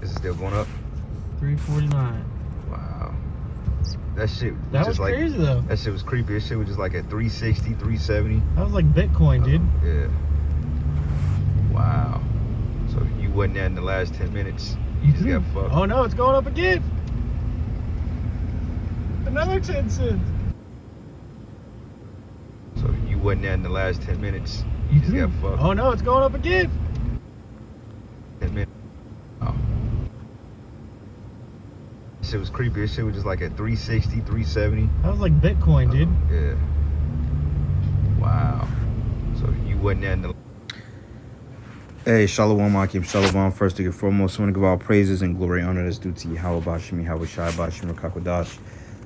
Is it still going up? 349. Wow. That shit That was like, crazy though. That shit was creepy. That shit was just like at 360, 370. That was like Bitcoin, dude. Yeah. Wow. So you wasn't there in the last 10 minutes. You just got fucked. Oh no, it's going up again. Another 10 cents. So you wasn't there in the last 10 minutes. You just got fucked. Oh no, it's going up again. 10 minutes. Oh. Shit was creepy. This shit was just like at 360, 370. That was like Bitcoin, dude. Yeah. Wow. So you wasn't there in the... Hey, Shalom, Akim, Shalom. First and foremost, I want to give all praises and glory and honor that's due to Yahweh Bashim, Yahweh Shai Bashim, Rakakodash.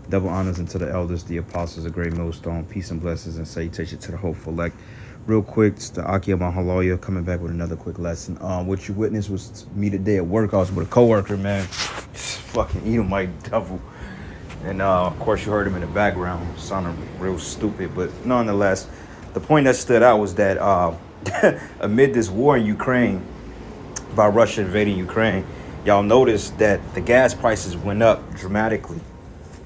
Double honors unto the elders, the apostles, the great millstone. Peace and blessings and salutation to the hopeful elect. Real quick, it's the Akim Mahaloya coming back with another quick lesson. What you witnessed was me today at work. I was with a coworker, man. Just fucking Edomite devil. And of course, you heard him in the background. Sounding real stupid, but nonetheless, the point that stood out was that amid this war in Ukraine, by Russia invading Ukraine, y'all noticed that the gas prices went up dramatically.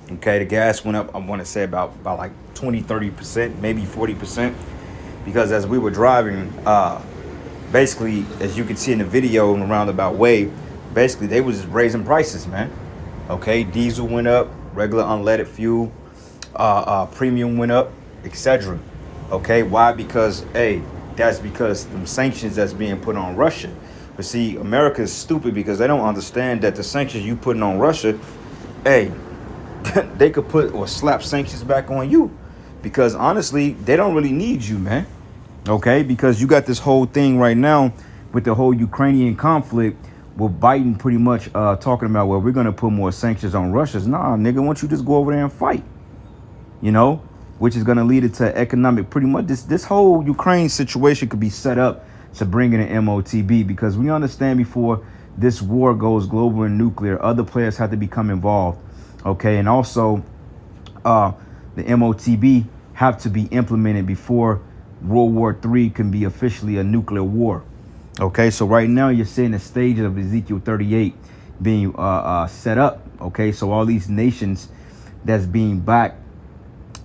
Okay, the gas went up, I want to say about like 20, 30%, maybe 40%. Because as we were driving, basically, as you can see in the video in a roundabout way, basically they was raising prices, man. Okay, diesel went up, regular unleaded fuel, premium went up, etc. Okay, why? Because, hey, that's because the sanctions that's being put on Russia. But see, America is stupid because they don't understand that the sanctions you putting on Russia, hey, they could put or slap sanctions back on you. Because honestly, they don't really need you, man. Okay, because you got this whole thing right now with the whole Ukrainian conflict with Biden pretty much talking about, well, we're going to put more sanctions on Russia. Nah, nigga, why don't you just go over there and fight? You know, which is going to lead it to economic, pretty much this whole Ukraine situation could be set up to bring in an MOTB, because we understand before this war goes global and nuclear, other players have to become involved. Okay, and also the MOTB have to be implemented before World War III can be officially a nuclear war. Okay, so right now you're seeing the stage of Ezekiel 38 being set up. Okay, so all these nations that's being backed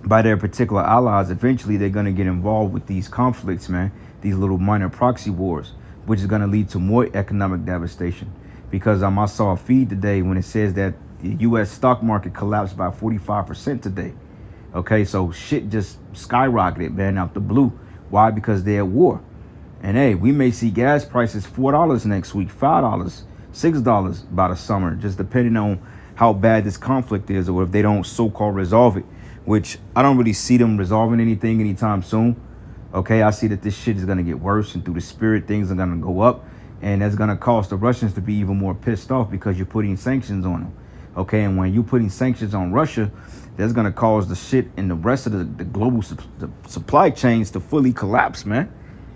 by their particular allies, eventually they're going to get involved with these conflicts, man, these little minor proxy wars, which is going to lead to more economic devastation. Because I saw a feed today when it says that the U.S. stock market collapsed by 45% today. Okay, so shit just skyrocketed, man, out the blue. Why? Because they're at war. And hey, we may see gas prices $4 next week, $5, $6 by the summer, just depending on how bad this conflict is, or if they don't so-called resolve it, which I don't really see them resolving anything anytime soon. Okay, I see that this shit is going to get worse, and through the spirit, things are going to go up, and that's going to cause the Russians to be even more pissed off because you're putting sanctions on them. Okay, and when you're putting sanctions on Russia, that's going to cause the shit in the rest of the global the supply chains to fully collapse, man.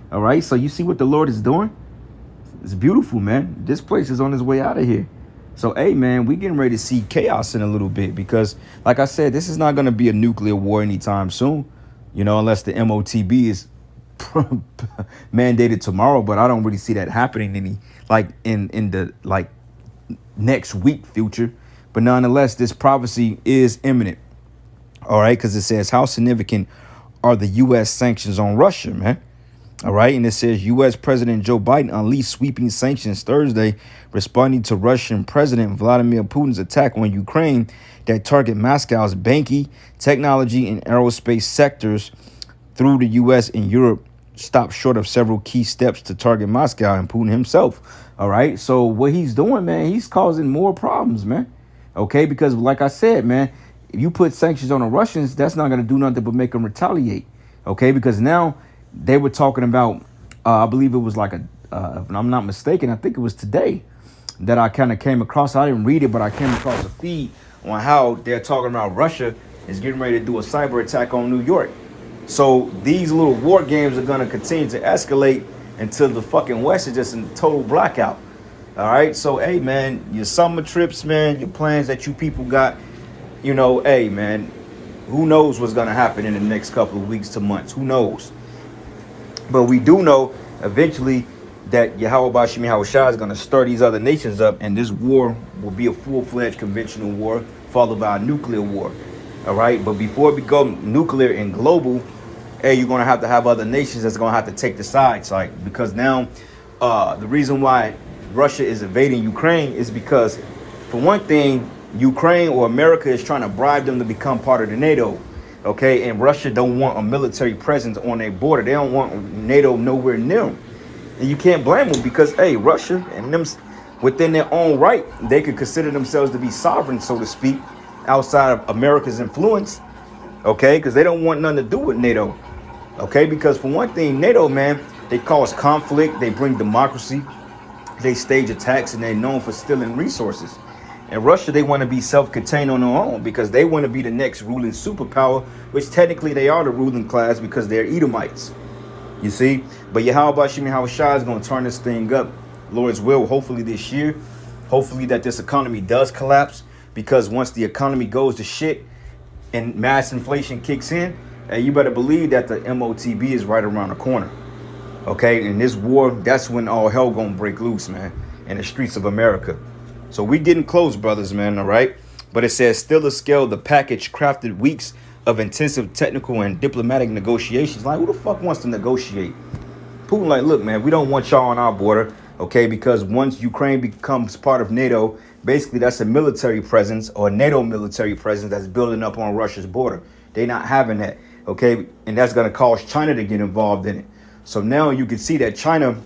All right, so you see what the Lord is doing? It's beautiful, man. This place is on its way out of here. So, hey, man, we getting ready to see chaos in a little bit because, like I said, this is not going to be a nuclear war anytime soon, you know, unless the MOTB is mandated tomorrow. But I don't really see that happening in the next week future. But nonetheless, this prophecy is imminent. All right, because it says, how significant are the U.S. sanctions on Russia, man? All right, and it says U.S. President Joe Biden unleashed sweeping sanctions Thursday, responding to Russian President Vladimir Putin's attack on Ukraine that target Moscow's banking, technology, and aerospace sectors. Through the U.S. and Europe stopped short of several key steps to target Moscow and Putin himself. All right, so what he's doing, man, he's causing more problems, man. Okay, because like I said, man, if you put sanctions on the Russians, that's not going to do nothing but make them retaliate. Okay, because now they were talking about, I believe it was like if I'm not mistaken, I think it was today that I kind of came across. I didn't read it, but I came across a feed on how they're talking about Russia is getting ready to do a cyber attack on New York. So these little war games are going to continue to escalate until the fucking West is just in total blackout. All right. So, hey, man, your summer trips, man, your plans that you people got, you know, hey, man, who knows what's going to happen in the next couple of weeks to months? Who knows? But we do know eventually that Yahweh Bashim Yahushua is going to stir these other nations up, and this war will be a full-fledged conventional war followed by a nuclear war. All right, but before it becomes nuclear and global, hey, you're going to have other nations that's going to have to take the sides, like, because now the reason why Russia is invading Ukraine is because, for one thing, Ukraine or America is trying to bribe them to become part of the NATO. Okay, and Russia don't want a military presence on their border. They don't want NATO nowhere near them. And you can't blame them because, hey, Russia and them, within their own right, they could consider themselves to be sovereign, so to speak, outside of America's influence. Okay, because they don't want nothing to do with NATO. Okay, because for one thing, NATO, man, they cause conflict, they bring democracy, they stage attacks, and they're known for stealing resources. And Russia, they want to be self-contained on their own because they want to be the next ruling superpower, which technically they are the ruling class because they're Edomites. You see? But Yahweh Bashim Yahushua is going to turn this thing up, Lord's will, hopefully this year. Hopefully that this economy does collapse, because once the economy goes to shit and mass inflation kicks in, you better believe that the MOTB is right around the corner. Okay? And this war, that's when all hell going to break loose, man, in the streets of America. So we getting close, brothers, man, all right? But it says, still to scale the package crafted weeks of intensive technical and diplomatic negotiations. Like, who the fuck wants to negotiate? Putin like, look, man, we don't want y'all on our border, okay? Because once Ukraine becomes part of NATO, basically that's a military presence or a NATO military presence that's building up on Russia's border. They not having that, okay? And that's going to cause China to get involved in it. So now you can see that China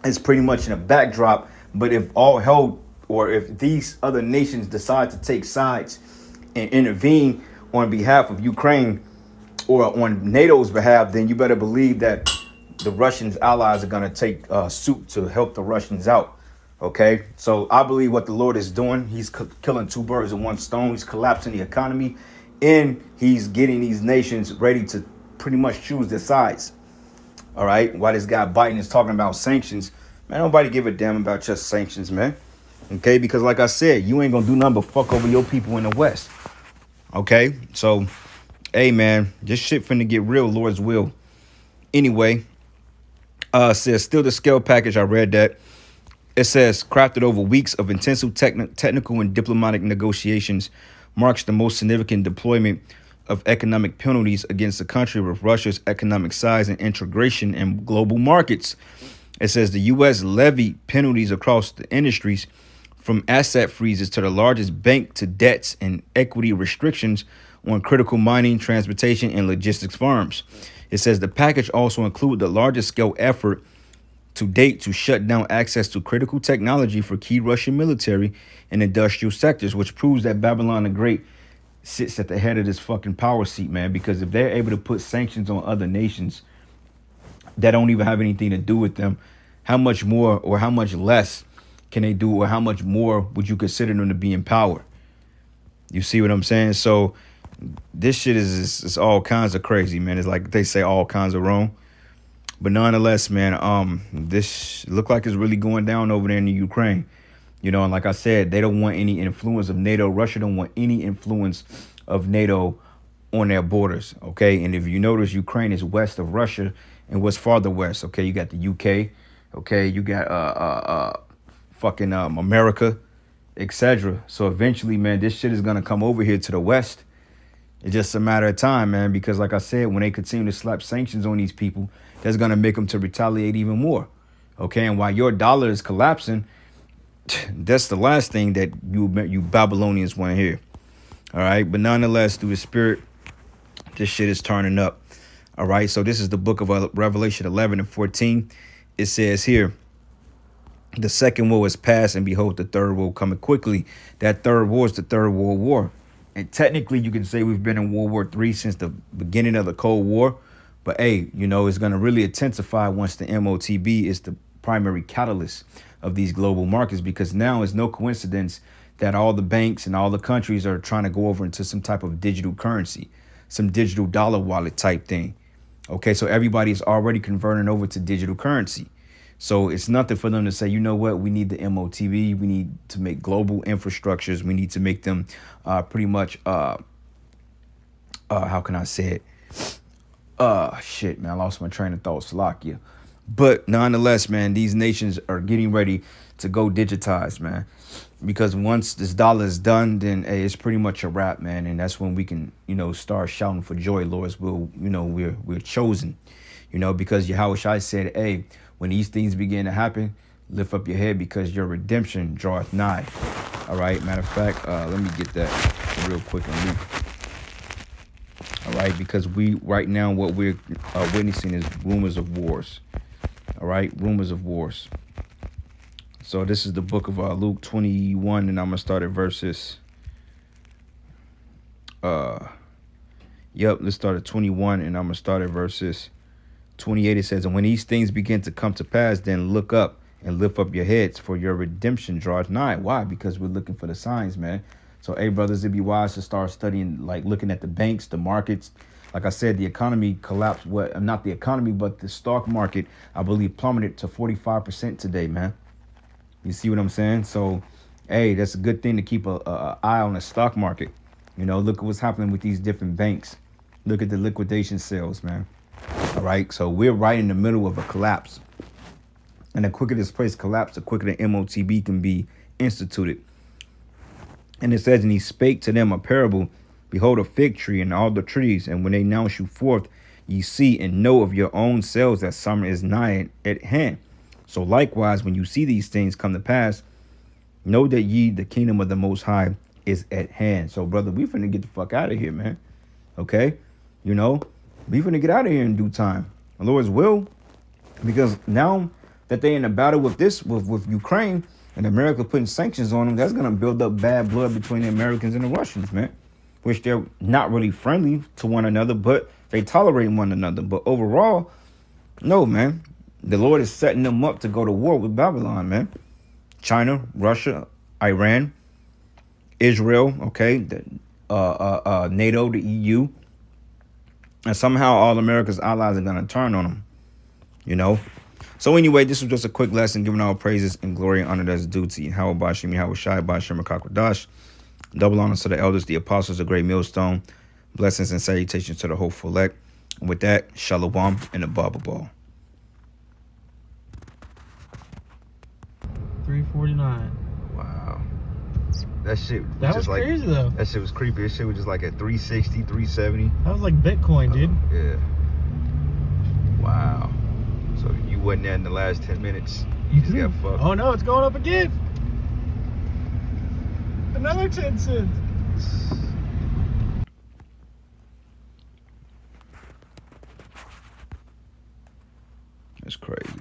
is pretty much in a backdrop. But if all hell, or if these other nations decide to take sides and intervene on behalf of Ukraine or on NATO's behalf, then you better believe that the Russians' allies are going to take suit to help the Russians out. Okay, so I believe what the Lord is doing, he's killing two birds with one stone. He's collapsing the economy, and he's getting these nations ready to pretty much choose their sides. All right, while this guy Biden is talking about sanctions, man, nobody give a damn about just sanctions, man. Okay, because like I said, you ain't gonna do nothing but fuck over your people in the West. Okay, so, hey, man, this shit finna get real, Lord's will. Anyway, says still the scale package, I read that. It says, crafted over weeks of intensive technical and diplomatic negotiations, marks the most significant deployment of economic penalties against the country with Russia's economic size and integration in global markets. It says the U.S. levied penalties across the industries, from asset freezes to the largest bank to debts and equity restrictions on critical mining, transportation, and logistics firms. It says the package also included the largest scale effort to date to shut down access to critical technology for key Russian military and industrial sectors, which proves that Babylon the Great sits at the head of this fucking power seat, man, because if they're able to put sanctions on other nations that don't even have anything to do with them, how much more or how much less can they do, or how much more would you consider them to be in power? You see what I'm saying? So this shit is all kinds of crazy, man. It's like they say all kinds of wrong. But nonetheless, man, this look like it's really going down over there in the Ukraine. You know, and like I said, they don't want any influence of NATO. Russia don't want any influence of NATO on their borders. OK, and if you notice, Ukraine is west of Russia and what's farther west. OK, you got the UK. OK, you got fucking America, etc. So eventually, man, this shit is going to come over here to the West. It's just a matter of time, man, because like I said, when they continue to slap sanctions on these people, that's going to make them to retaliate even more. OK, and while your dollar is collapsing, that's the last thing that you Babylonians want to hear. All right. But nonetheless, through the spirit, this shit is turning up. All right. So this is the book of Revelation 11 and 14. It says here, the second war is past, and behold, the third war coming quickly. That third war is the Third World War. And technically, you can say we've been in World War III since the beginning of the Cold War. But, hey, you know, it's going to really intensify once the MOTB is the primary catalyst of these global markets, because now it's no coincidence that all the banks and all the countries are trying to go over into some type of digital currency, some digital dollar wallet type thing. OK, so everybody's already converting over to digital currency. So it's nothing for them to say, you know what, we need the MOTB. We need to make global infrastructures. We need to make them pretty much, how can I say it? Shit, man, I lost my train of thought. Slovakia. But nonetheless, man, these nations are getting ready to go digitize, man. Because once this dollar is done, then hey, it's pretty much a wrap, man. And that's when we can, start shouting for joy, Lord. We're chosen, because Yahushua said, hey, when these things begin to happen, lift up your head because your redemption draweth nigh. All right. Matter of fact, let me get that real quick on Luke. All right. Because right now, what we're witnessing is rumors of wars. All right. Rumors of wars. So this is the book of Luke 21, and I'm gonna start at verses. Let's start at 21, and I'm gonna start at verses 28. It says, "And when these things begin to come to pass, then look up and lift up your heads, for your redemption draws nigh." Why? Because we're looking for the signs, man. So, hey, brothers, it'd be wise to start studying, like looking at the banks, the markets. Like I said, the economy collapsed. Not the economy, but the stock market, I believe, plummeted to 45% today, man. You see what I'm saying? So, hey, that's a good thing to keep a eye on the stock market. Look at what's happening with these different banks. Look at the liquidation sales, man. All right. So we're right in the middle of a collapse. And the quicker this place collapses, the quicker the MOTB can be instituted. And it says, and he spake to them a parable. Behold, a fig tree and all the trees. And when they now shoot forth, ye see and know of your own selves that summer is nigh at hand. So likewise, when you see these things come to pass, know that ye, the kingdom of the Most High, is at hand. So, brother, we finna get the fuck out of here, man. Okay? We finna get out of here in due time. The Lord's will. Because now that they're in a battle with Ukraine, and America putting sanctions on them, that's going to build up bad blood between the Americans and the Russians, man. Which they're not really friendly to one another, but they tolerate one another. But overall, no, man. The Lord is setting them up to go to war with Babylon, man. China, Russia, Iran, Israel, okay, NATO, the EU. And somehow all America's allies are going to turn on them, So anyway, this was just a quick lesson, giving all praises and glory and honor that's due to Yahweh Bashim, Yahweh Shai, Bashim, Rakakwadash. Double honors to the elders, the apostles, the great millstone. Blessings and salutations to the hopeful elect. And with that, Shalom and the Baba Ball. 349. Wow. That shit was That just was crazy, though. That shit was creepy. That shit was just like at 360, 370. That was like Bitcoin, dude. Yeah. Wow. So you wasn't there in the last 10 minutes. You just got fucked. Oh, no, it's going up again. Another 10 cents. That's crazy.